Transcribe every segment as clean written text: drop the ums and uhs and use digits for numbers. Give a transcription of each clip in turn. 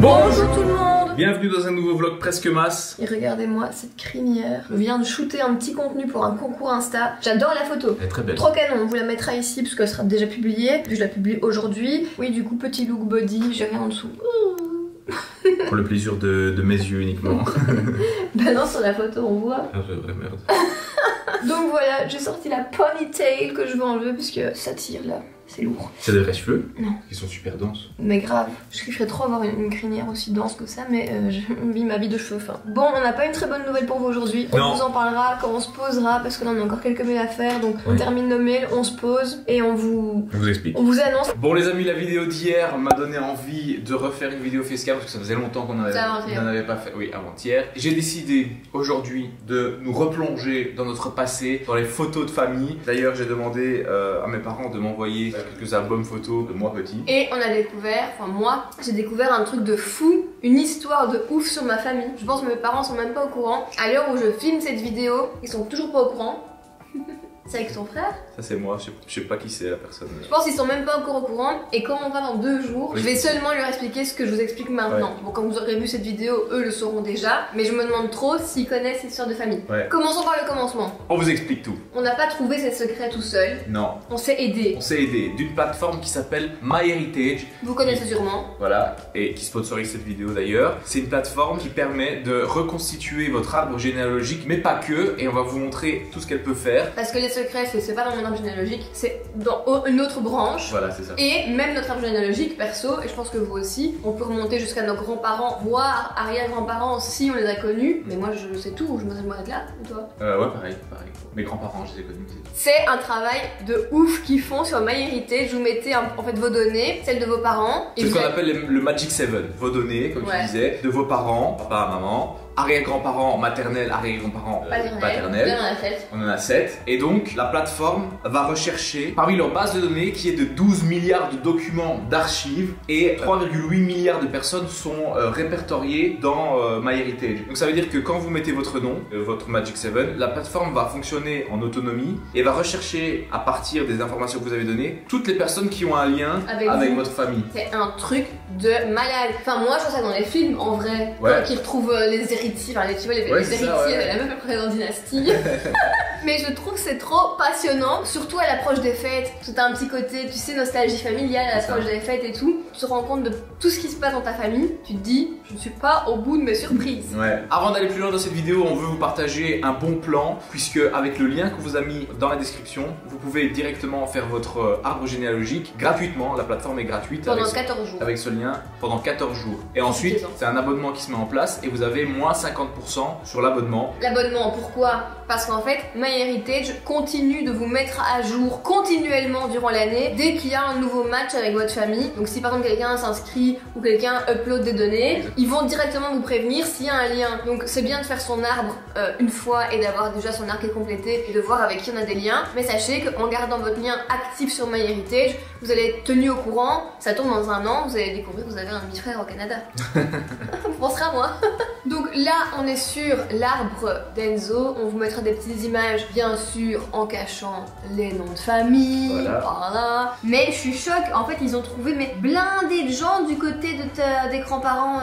Bonjour tout le monde. Bienvenue dans un nouveau vlog presque masse. Et regardez-moi cette crinière. Je viens de shooter un petit contenu pour un concours Insta. J'adore la photo. Elle est très belle. Trop canon, on vous la mettra ici parce qu'elle sera déjà publiée. Je la publie aujourd'hui. Oui, du coup, petit look body, j'ai rien en dessous. Pour le plaisir de mes yeux uniquement. Bah non, sur la photo on voit. Ah, c'est vrai, merde. Donc voilà, j'ai sorti la ponytail que je veux enlever parce que ça tire là. C'est lourd. C'est des vrais cheveux? Non. Qui sont super denses. Mais grave, je kifferais trop avoir une crinière aussi dense que ça, mais je vis ma vie de cheveux fins. Bon, on n'a pas une très bonne nouvelle pour vous aujourd'hui. On vous en parlera quand on se posera, parce que là on a encore quelques mails à faire. Donc on termine nos mails, on se pose et on vous explique. On vous annonce. Bon les amis, la vidéo d'hier m'a donné envie de refaire une vidéo facecam parce que ça faisait longtemps qu'on n'en avait pas fait. Oui, avant-hier. J'ai décidé aujourd'hui de nous replonger dans notre passé, dans les photos de famille. D'ailleurs, j'ai demandé à mes parents de m'envoyer quelques albums photos de moi petit. Et on a découvert, enfin moi, j'ai découvert un truc de fou, une histoire de ouf sur ma famille. Je pense que mes parents sont même pas au courant. À l'heure où je filme cette vidéo, ils sont toujours pas au courant. C'est avec ton frère? Ça c'est moi, je sais pas qui c'est la personne. Je pense qu'ils sont même pas encore au courant. Et quand on va dans 2 jours, je vais seulement leur expliquer ce que je vous explique maintenant. Bon, quand vous aurez vu cette vidéo, eux le sauront déjà. Mais je me demande trop s'ils connaissent cette histoire de famille. Commençons par le commencement. On vous explique tout. On n'a pas trouvé ces secrets tout seul. Non. On s'est aidé. On s'est aidé d'une plateforme qui s'appelle MyHeritage. Vous connaissez sûrement. Voilà, et qui sponsorise cette vidéo d'ailleurs. C'est une plateforme qui permet de reconstituer votre arbre généalogique, mais pas que. Et on va vous montrer tout ce qu'elle peut faire. Parce que les secrets, c'est pas dans mon arbre généalogique, c'est dans une autre branche. Voilà, c'est ça. Et même notre arbre généalogique, perso, et je pense que vous aussi, on peut remonter jusqu'à nos grands-parents, voire arrière-grands-parents si on les a connus. Mais moi, je sais tout, je m'arrête là, et toi? Ouais, pareil. Mes grands-parents, je les ai connus. C'est un travail de ouf qu'ils font sur MyHeritage. Vous mettez en fait vos données, celles de vos parents. C'est ce qu'on appelle le Magic 7. Vos données, comme tu disais, de vos parents, papa, maman, arrière-grands-parents maternels, arrière-grands-parents paternels. On en a 7. Et donc, la plateforme va rechercher parmi leur base de données qui est de 12 milliards de documents d'archives et 3,8 milliards de personnes sont répertoriées dans MyHeritage. Donc ça veut dire que quand vous mettez votre nom, votre Magic 7, la plateforme va fonctionner en autonomie et va rechercher à partir des informations que vous avez données toutes les personnes qui ont un lien avec votre famille. C'est un truc de malade. Enfin moi je vois ça dans les films en vrai, quand ils retrouvent les héritiers, enfin tu vois les héritiers, la même après dans Dynastie. Mais je trouve que c'est trop passionnant, surtout à l'approche des fêtes. C'est un petit côté, tu sais, nostalgie familiale à l'approche des fêtes et tout. Tu te rends compte de tout ce qui se passe dans ta famille. Tu te dis, je ne suis pas au bout de mes surprises. Avant d'aller plus loin dans cette vidéo, on veut vous partager un bon plan, puisque avec le lien que vous a mis dans la description, vous pouvez directement faire votre arbre généalogique gratuitement. La plateforme est gratuite. Pendant 14 jours. Avec ce lien, pendant 14 jours. Et ensuite, c'est un abonnement qui se met en place et vous avez moins 50% sur l'abonnement. L'abonnement, pourquoi? Parce qu'en fait, MyHeritage continue de vous mettre à jour continuellement durant l'année dès qu'il y a un nouveau match avec votre famille. Donc si par exemple quelqu'un s'inscrit ou quelqu'un upload des données, ils vont directement vous prévenir s'il y a un lien. Donc c'est bien de faire son arbre une fois et d'avoir déjà son arbre qui est complété et de voir avec qui on a des liens. Mais sachez qu'en gardant votre lien actif sur MyHeritage, vous allez être tenu au courant. Ça tourne dans 1 an, vous allez découvrir que vous avez un demi-frère au Canada. Vous penserez à moi. Donc là, on est sur l'arbre d'Enzo. On vous mettra des petites images, bien sûr, en cachant les noms de famille. Voilà. Mais je suis choquée. En fait, ils ont trouvé blindés de gens du côté de des grands-parents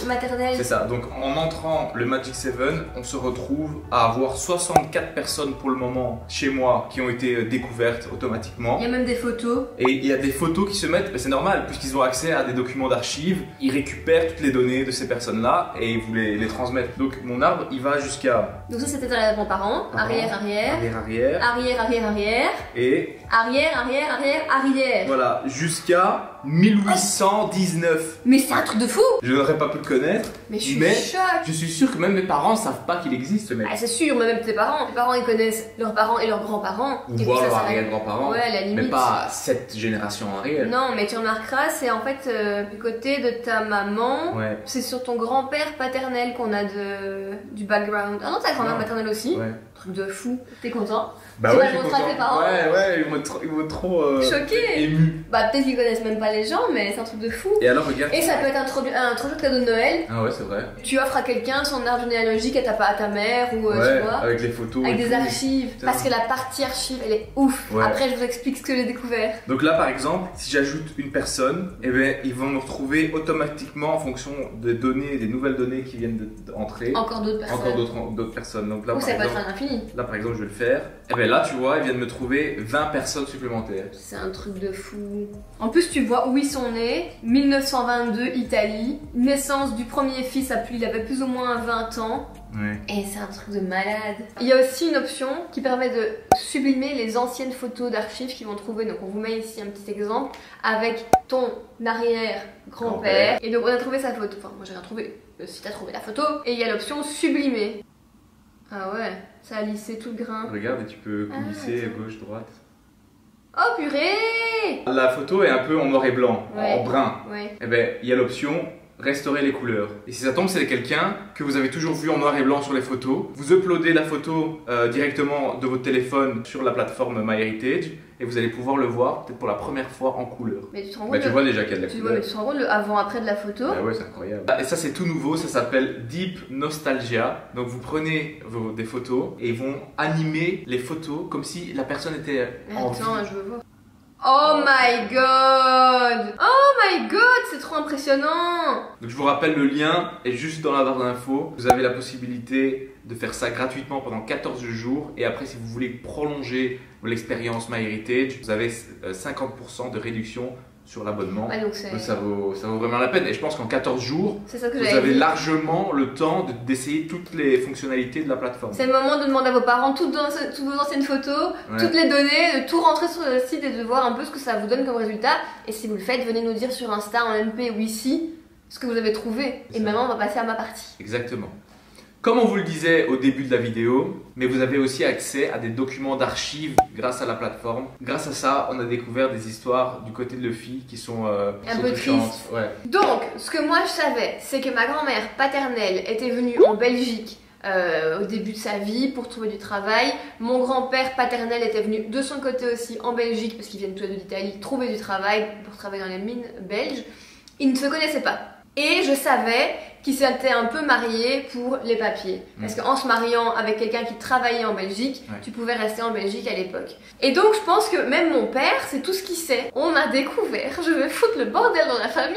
maternels. C'est ça. Donc en entrant le Magic 7, on se retrouve à avoir 64 personnes pour le moment chez moi qui ont été découvertes automatiquement. Il y a même des photos. Et il y a des photos qui se mettent, c'est normal, puisqu'ils ont accès à des documents d'archives. Ils récupèrent toutes les données de ces personnes-là et vous les transmettent. Donc mon arbre, il va jusqu'à... Donc ça c'était les grands-parents, arrière-arrière, arrière-arrière, arrière-arrière-arrière, et arrière-arrière-arrière-arrière. Voilà, jusqu'à 1819. Mais c'est un truc de fou. Je n'aurais pas pu le connaître, mais je suis choquée. Je suis sûr que même mes parents savent pas qu'il existe ce mec. Ah, c'est sûr, mais même tes parents ils connaissent leurs parents et leurs grands-parents. Ou voir leurs arrière-grands-parents. Ouais, à la limite. Mais pas cette génération en réel. Non, mais tu remarqueras, c'est en fait du côté de ta maman. C'est sur ton grand-père paternel qu'on a du background. Ah non, ta grand-mère maternelle aussi. Truc de fou. T'es content? Bah tu ouais, vas le montrer à tes parents. Ouais, ils vont trop choqués. émus. Bah peut-être qu'ils connaissent même pas les gens, mais c'est un truc de fou. Et alors regarde. Et ça peut être un trop chouette cadeau de Noël. Ah ouais, c'est vrai. Tu offres à quelqu'un son arbre généalogique à ta mère ou tu vois. Avec les photos. Avec des archives. Parce que la partie archive, elle est ouf. Ouais. Après, je vous explique ce que j'ai découvert. Donc là, par exemple, si j'ajoute une personne, eh ben, ils vont me retrouver automatiquement en fonction des données, des nouvelles données qui viennent d'entrer. Encore d'autres personnes. Encore d'autres personnes. Donc là, ou ça peut être un infini. Là, par exemple, je vais le faire. Et bien là, tu vois, ils viennent me trouver 20 personnes supplémentaires. C'est un truc de fou. En plus, tu vois où ils sont nés. 1922, Italie. Naissance du premier fils, il avait plus ou moins 20 ans. Ouais. Et c'est un truc de malade. Il y a aussi une option qui permet de sublimer les anciennes photos d'archives qu'ils vont trouver. Donc on vous met ici un petit exemple avec ton arrière-grand-père. Et donc on a trouvé sa photo. Enfin, moi j'ai rien trouvé. Si t'as trouvé la photo. Et il y a l'option sublimer. Ah ouais, ça a lissé tout le grain. Regarde, et tu peux glisser gauche, droite. Oh purée! La photo est un peu en noir et blanc, en brun. Ouais. Et ben il y a l'option restaurer les couleurs. Et si ça tombe, c'est quelqu'un que vous avez toujours vu en noir et blanc sur les photos. Vous uploadez la photo directement de votre téléphone sur la plateforme MyHeritage et vous allez pouvoir le voir peut-être pour la première fois en couleur. Mais tu te rends compte tu vois déjà qu'il y a de la couleur. Mais tu te rends compte le avant-après de la photo. Ah ouais, c'est incroyable. Et ça, c'est tout nouveau, ça s'appelle Deep Nostalgia. Donc vous prenez des photos et ils vont animer les photos comme si la personne était en vie. Attends, je veux voir. Oh my god! Oh my god, c'est trop impressionnant! Donc je vous rappelle, le lien est juste dans la barre d'infos. Vous avez la possibilité de faire ça gratuitement pendant 14 jours. Et après, si vous voulez prolonger l'expérience MyHeritage, vous avez 50% de réduction sur l'abonnement. Ah, donc ça vaut vraiment la peine. Et je pense qu'en 14 jours, vous avez dit. largement le temps d'essayer toutes les fonctionnalités de la plateforme. C'est le moment de demander à vos parents toutes vos anciennes photos, toutes les données, de tout rentrer sur le site et de voir un peu ce que ça vous donne comme résultat. Et si vous le faites, venez nous dire sur Insta, en MP ou ici, ce que vous avez trouvé. Et maintenant, on va passer à ma partie. Exactement. Comme on vous le disait au début de la vidéo, mais vous avez aussi accès à des documents d'archives grâce à la plateforme. Grâce à ça, on a découvert des histoires du côté de Luffy qui sont un peu tristes. Ouais. Donc, ce que moi je savais, c'est que ma grand-mère paternelle était venue en Belgique au début de sa vie pour trouver du travail. Mon grand-père paternel était venu de son côté aussi en Belgique, parce qu'ils viennent tous les deux d'Italie, trouver du travail pour travailler dans les mines belges. Ils ne se connaissaient pas. Et je savais qu'ils s'étaient un peu mariés pour les papiers. Parce qu'en se mariant avec quelqu'un qui travaillait en Belgique, tu pouvais rester en Belgique à l'époque. Et donc je pense que même mon père, c'est tout ce qu'il sait. On a découvert, je vais foutre le bordel dans la famille.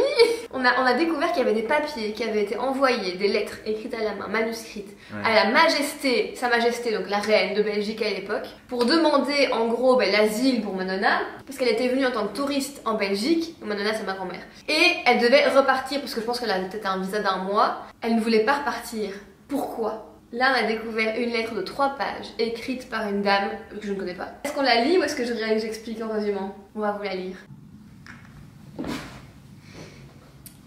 On a découvert qu'il y avait des papiers qui avaient été envoyés, des lettres écrites à la main, manuscrites, à la Majesté, Sa Majesté, donc la reine de Belgique à l'époque, pour demander en gros l'asile pour ma nonna, parce qu'elle était venue en tant que touriste en Belgique. Ma nonna, c'est ma grand-mère. Et elle devait repartir, parce que je pense qu'elle avait peut-être un visa d'1 mois. Elle ne voulait pas repartir. Pourquoi? Là, on a découvert une lettre de 3 pages, écrite par une dame que je ne connais pas. Est-ce qu'on la lit ou est-ce que j'explique en résumant? On va vous la lire.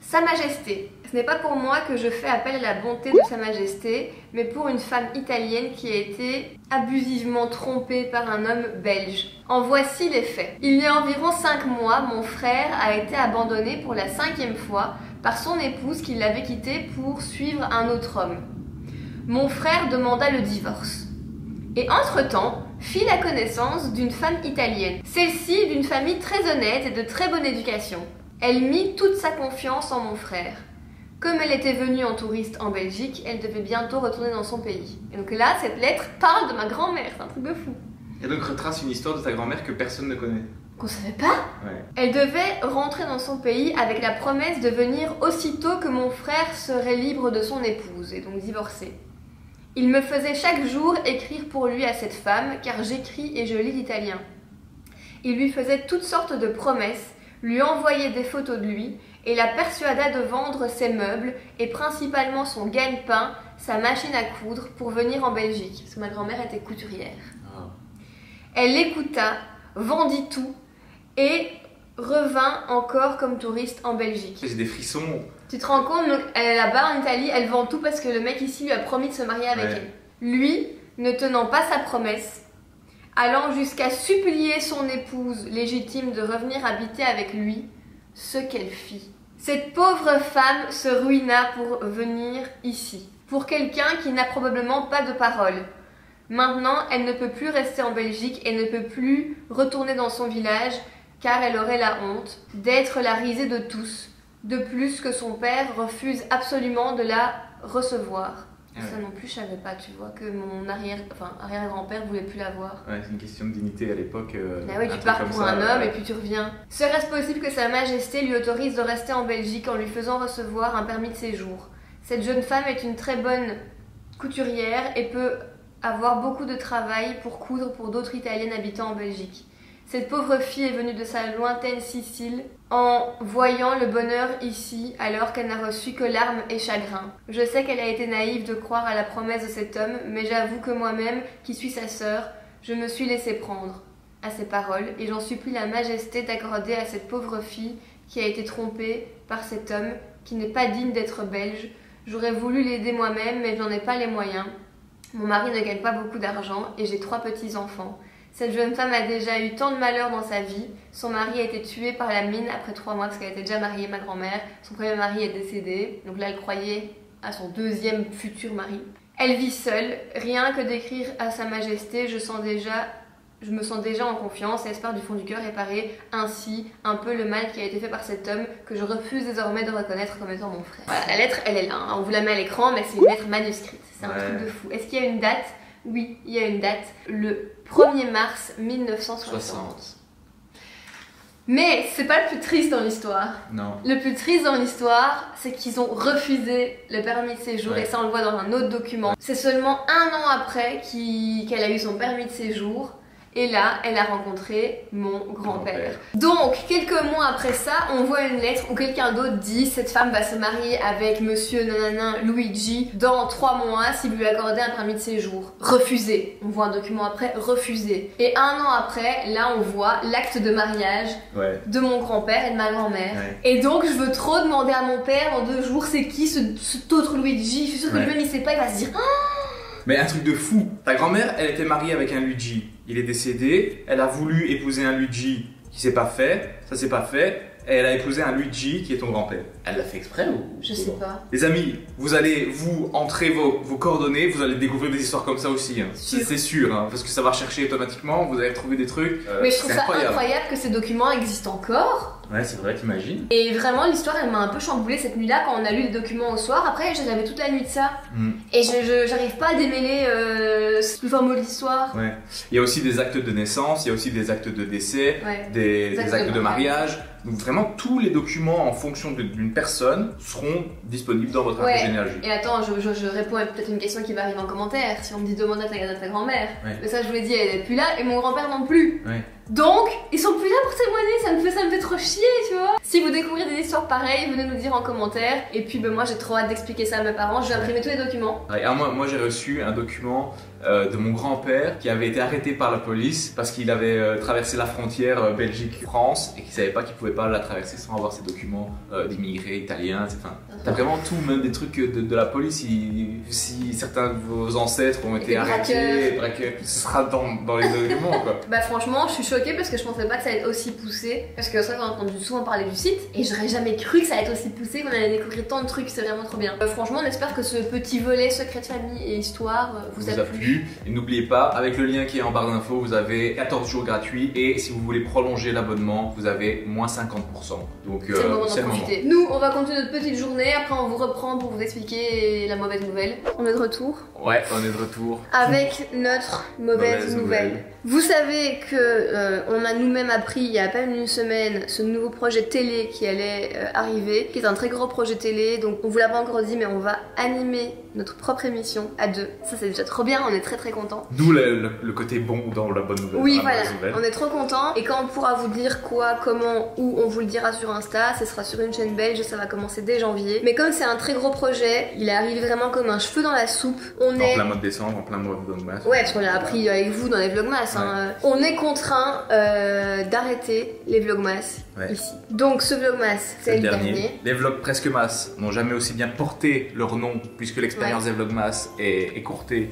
Sa Majesté, ce n'est pas pour moi que je fais appel à la bonté de Sa Majesté, mais pour une femme italienne qui a été abusivement trompée par un homme belge. En voici les faits. Il y a environ 5 mois, mon frère a été abandonné pour la 5e fois par son épouse qui l'avait quitté pour suivre un autre homme. Mon frère demanda le divorce. Et entre-temps, fit la connaissance d'une femme italienne. Celle-ci d'une famille très honnête et de très bonne éducation. Elle mit toute sa confiance en mon frère. Comme elle était venue en touriste en Belgique, elle devait bientôt retourner dans son pays. Et donc là, cette lettre parle de ma grand-mère, c'est un truc de fou. Et donc retrace une histoire de ta grand-mère que personne ne connaît. Qu'on savait pas. Elle devait rentrer dans son pays avec la promesse de venir aussitôt que mon frère serait libre de son épouse, et donc divorcé. Il me faisait chaque jour écrire pour lui à cette femme, car j'écris et je lis l'italien. Il lui faisait toutes sortes de promesses, lui envoyait des photos de lui, et la persuada de vendre ses meubles, et principalement son gagne-pain, sa machine à coudre, pour venir en Belgique, parce que ma grand-mère était couturière. Elle l'écouta, vendit tout, et revint encore comme touriste en Belgique. J'ai des frissons. Tu te rends compte, donc, elle est là-bas en Italie, elle vend tout parce que le mec ici lui a promis de se marier avec elle. Lui, ne tenant pas sa promesse, allant jusqu'à supplier son épouse légitime de revenir habiter avec lui, ce qu'elle fit. Cette pauvre femme se ruina pour venir ici, pour quelqu'un qui n'a probablement pas de parole. Maintenant, elle ne peut plus rester en Belgique et ne peut plus retourner dans son village car elle aurait la honte d'être la risée de tous. De plus que son père refuse absolument de la recevoir. Ouais. Ça non plus, je savais pas, tu vois, que mon arrière-grand-père voulait plus la voir. Ouais, c'est une question de dignité à l'époque. Ah oui, tu pars pour un homme et puis tu reviens. Serait-ce possible que Sa Majesté lui autorise de rester en Belgique en lui faisant recevoir un permis de séjour? Cette jeune femme est une très bonne couturière et peut avoir beaucoup de travail pour coudre pour d'autres Italiennes habitant en Belgique. Cette pauvre fille est venue de sa lointaine Sicile en voyant le bonheur ici alors qu'elle n'a reçu que larmes et chagrin. Je sais qu'elle a été naïve de croire à la promesse de cet homme, mais j'avoue que moi-même, qui suis sa sœur, je me suis laissée prendre à ses paroles et j'en supplie la majesté d'accorder à cette pauvre fille qui a été trompée par cet homme qui n'est pas digne d'être belge. J'aurais voulu l'aider moi-même, mais je n'en ai pas les moyens. Mon mari ne gagne pas beaucoup d'argent et j'ai 3 petits-enfants. Cette jeune femme a déjà eu tant de malheurs dans sa vie. Son mari a été tué par la mine après 3 mois parce qu'elle était déjà mariée, ma grand-mère. Son premier mari est décédé, donc là elle croyait à son 2e futur mari. Elle vit seule, rien que d'écrire à Sa Majesté, je me sens déjà en confiance et espère du fond du cœur réparer ainsi un peu le mal qui a été fait par cet homme que je refuse désormais de reconnaître comme étant mon frère. Voilà, la lettre elle est là, hein. On vous la met à l'écran mais c'est une lettre manuscrite, c'est un truc de fou. Est-ce qu'il y a une date? Oui, il y a une date, le 1er mars 1960. Mais c'est pas le plus triste dans l'histoire. Non. Le plus triste dans l'histoire, c'est qu'ils ont refusé le permis de séjour et ça on le voit dans un autre document. C'est seulement 1 an après qu'elle a eu son permis de séjour. Et là, elle a rencontré mon grand-père. Donc, quelques mois après ça, on voit une lettre où quelqu'un d'autre dit « Cette femme va se marier avec monsieur nanana Luigi dans 3 mois si vous lui accordez un permis de séjour. » Refusé. On voit un document après, refusé. Et 1 an après, là on voit l'acte de mariage de mon grand-père et de ma grand-mère. Et donc, je veux trop demander à mon père en 2 jours c'est qui cet autre Luigi. Je suis sûre que lui-même il sait pas, il va se dire « Mais un truc de fou. Ta grand-mère, elle était mariée avec un Luigi. Il est décédé. Elle a voulu épouser un Luigi qui s'est pas fait. Ça s'est pas fait. Et elle a épousé un Luigi qui est ton grand-père. Elle l'a fait exprès ou? Je sais pas. Les amis, vous allez entrer vos coordonnées, vous allez découvrir des histoires comme ça aussi. Hein. C'est sûr, hein, parce que ça va rechercher automatiquement, vous allez retrouver des trucs. Mais je trouve ça incroyable que ces documents existent encore. Ouais, c'est vrai, t'imagines. Et vraiment, l'histoire, elle m'a un peu chamboulée cette nuit-là quand on a lu les documents au soir. Après, j'avais toute la nuit de ça. Et j'arrive pas à démêler le fameux de l'histoire. Ouais. Il y a aussi des actes de naissance, il y a aussi des actes de décès, des actes de mariage. Donc vraiment, tous les documents en fonction d'une personne seront disponibles dans votre arbre généalogique. Et attends, je réponds à peut-être une question qui va arriver en commentaire. Si on me dit demande à ta grand-mère. Mais ça, je vous l'ai dit, elle est plus là et mon grand-père non plus. Donc, ils sont plus là pour témoigner, ça me fait trop chier, tu vois. Si vous découvrez des histoires pareilles, venez nous dire en commentaire. Et puis, moi, j'ai trop hâte d'expliquer ça à mes parents. Je vais imprimer tous les documents. Moi j'ai reçu un document de mon grand-père qui avait été arrêté par la police parce qu'il avait traversé la frontière Belgique-France et qu'il savait pas qu'il pouvait pas la traverser sans avoir ses documents d'immigrés italiens. Enfin, t'as vraiment tout, même des trucs de la police. Si certains de vos ancêtres ont été arrêtés, ce sera dans les documents, quoi. Bah franchement, je suis choquée parce que je pensais pas que ça allait être aussi poussé. Parce que c'est vrai qu'on a entendu souvent parler du site et j'aurais jamais cru que ça allait être aussi poussé, qu'on allait découvrir tant de trucs. C'est vraiment trop bien. Franchement, on espère que ce petit volet secret de famille et histoire vous a plu. Et n'oubliez pas, avec le lien qui est en barre d'infos, vous avez 14 jours gratuits et si vous voulez prolonger l'abonnement, vous avez moins 50%. Donc c'est le moment d'en profiter. Nous, on va continuer notre petite journée, après on vous reprend pour vous expliquer la mauvaise nouvelle. On est de retour. Ouais, on est de retour. Avec notre mauvaise nouvelle. Vous savez que on a nous-mêmes appris il y a à peine une semaine ce nouveau projet télé qui allait arriver, qui est un très gros projet télé, donc on vous l'a pas encore dit mais on va animer notre propre émission à 2. Ça c'est déjà trop bien, on est très très contents. D'où le côté bon dans la bonne nouvelle. Oui voilà, on est trop contents et quand on pourra vous dire quoi, comment, où, on vous le dira sur Insta, ce sera sur une chaîne belge, ça va commencer dès janvier. Mais comme c'est un très gros projet, il arrive vraiment comme un cheveu dans la soupe. En plein mois de décembre, en plein mois de Vlogmas. Ouais, parce qu'on l'a appris avec vous dans les Vlogmas. Hein. On est contraint d'arrêter les Vlogmas ici. Donc ce Vlogmas, c'est le dernier. Les vlogs presque masse n'ont jamais aussi bien porté leur nom puisque l'expérience l'expérience des Vlogmas est écourtée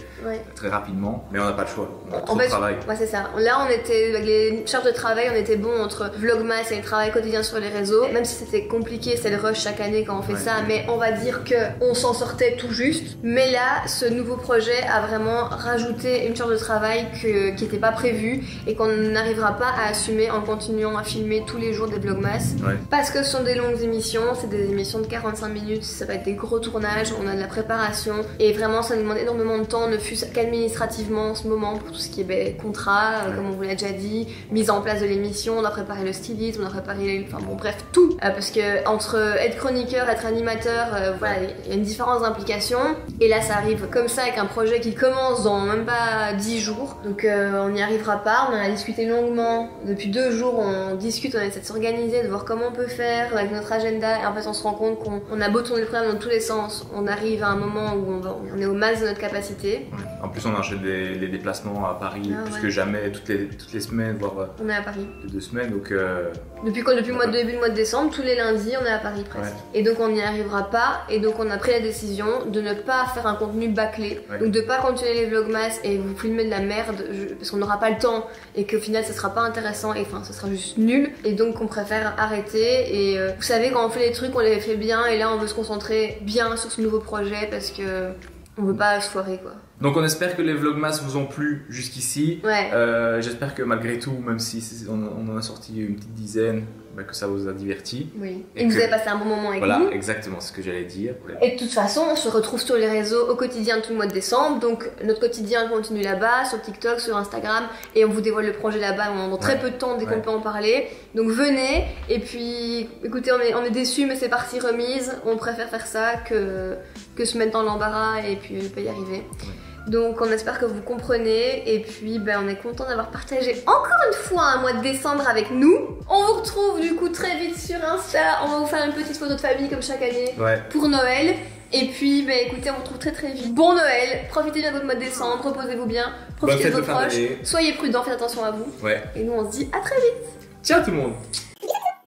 très rapidement, mais on n'a pas le choix, on a trop de travail. Ouais, c'est ça. Là, on était, avec les charges de travail, on était bon entre Vlogmas et le travail quotidien sur les réseaux. Même si c'était compliqué, c'est le rush chaque année quand on fait ça, mais on va dire qu'on s'en sortait tout juste. Mais là, ce nouveau projet a vraiment rajouté une charge de travail qui n'était pas prévue et qu'on n'arrivera pas à assumer en continuant à filmer tous les jours des Vlogmas. Parce que ce sont des longues émissions, c'est des émissions de 45 minutes, ça va être des gros tournages, on a de la préparation et vraiment ça nous demande énormément de temps, ne fût-ce qu'administrativement en ce moment pour tout ce qui est contrat, comme on vous l'a déjà dit, mise en place de l'émission, on doit préparer le stylisme, on doit préparer, enfin bon bref, tout. Parce que entre être chroniqueur, être animateur, voilà, il y a une différence d'implication et là ça arrive comme ça avec un projet qui commence dans même pas 10 jours, donc on n'y arrivera pas, on en a discuté longuement, depuis 2 jours on discute, on essaie de s'organiser, de voir comment on peut faire avec notre agenda et en fait on se rend compte qu'on a beau tourner le programme dans tous les sens, on arrive à un moment où on est au max de notre capacité. En plus on enchaîne les déplacements à Paris plus que jamais, toutes les semaines, voire on est à Paris. 2 semaines, donc depuis le mois de décembre, tous les lundis on est à Paris presque. Et donc on n'y arrivera pas et donc on a pris la décision de ne pas faire un contenu bâclé, donc de pas continuer les Vlogmas et vous filmer de la merde parce qu'on n'aura pas le temps et qu'au final ça sera pas intéressant et enfin ça sera juste nul et donc on préfère arrêter et vous savez quand on fait les trucs on les fait bien et là on veut se concentrer bien sur ce nouveau projet parce que on veut pas se foirer quoi. Donc on espère que les Vlogmas vous ont plu jusqu'ici. J'espère que malgré tout, même si on en a sorti une petite dizaine, que ça vous a diverti. Oui. Et que vous avez passé un bon moment avec nous. Voilà, exactement ce que j'allais dire. Et de toute façon, on se retrouve sur les réseaux au quotidien tout le mois de décembre. Donc notre quotidien continue là-bas, sur TikTok, sur Instagram. Et on vous dévoile le projet là-bas dans très peu de temps dès qu'on peut en parler. Donc venez. Et puis, écoutez, on est déçus, mais c'est partie remise. On préfère faire ça que se mettre dans l'embarras et puis ne pas y arriver. Donc on espère que vous comprenez et puis on est content d'avoir partagé encore une fois un mois de décembre avec nous. On vous retrouve du coup très vite sur Insta, on va vous faire une petite photo de famille comme chaque année pour Noël. Et puis écoutez, on vous retrouve très très vite. Bon Noël, profitez bien de votre mois de décembre, reposez-vous bien, profitez de vos proches, soyez prudents, faites attention à vous. Et nous on se dit à très vite. Ciao tout le monde.